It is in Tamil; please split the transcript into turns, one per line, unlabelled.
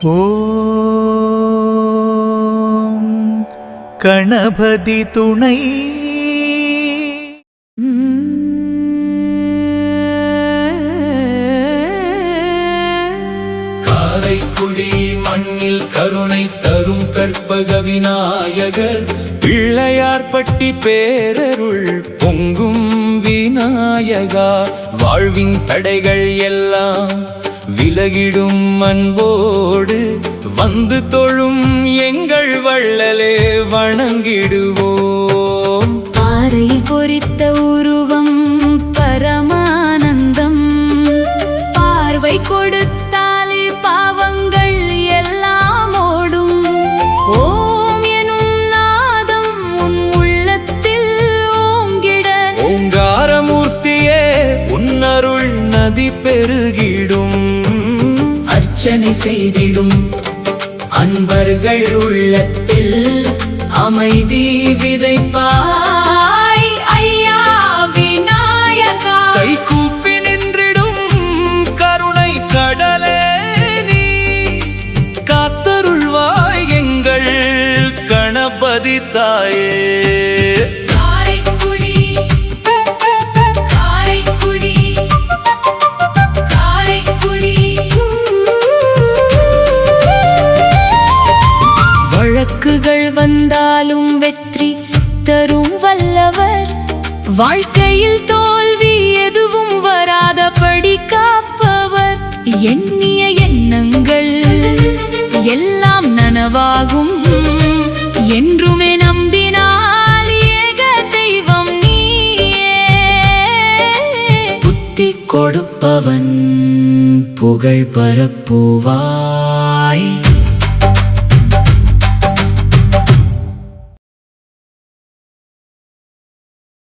ஓம் கணபதி துணை.
காரைக்குடி மண்ணில் கருணை தரும் கற்பக விநாயகர், பிள்ளையார்பட்டி பேரருள் பொங்கும் விநாயகா, வாழ்வின் தடைகள் எல்லாம் விலகிடும் அன்போடு வந்து தொழும் எங்கள் வள்ளலே வணங்கிடுவோம்.
பாறை பொறித்த உருவம் பரமானந்தம், பார்வை கொடுத்தாலே பாவங்கள் எல்லாம் ஓடும். ஓம் எனும் நாதம் உன் உள்ளத்தில் ஓங்கிட,
ஓங்காரமூர்த்தியே உன்னருள் நதி பெருகிடும்.
அர்ச்சனை செய்திடும் அன்பர்கள் உள்ளத்தில் அமைதி விதைப்பாய் ஐயா விநாயகா.
கை கூப்பி நின்றிடும் கருணை கடலே நீ, காத்தருள்வாய் எங்கள் கணபதி தாயே.
வழக்குகள் வந்தாலும் வெற்றி தரும் வல்லவர், வாழ்க்கையில் தோல்வி எதுவும் வராதபடி காப்பவர். எண்ணிய எண்ணங்கள் எல்லாம் நனவாகும், என்றுமே நம்பினால் ஏக தெய்வம் நீயே. புத்தி கொடுப்பவன் புகழ் பரப்புவார்.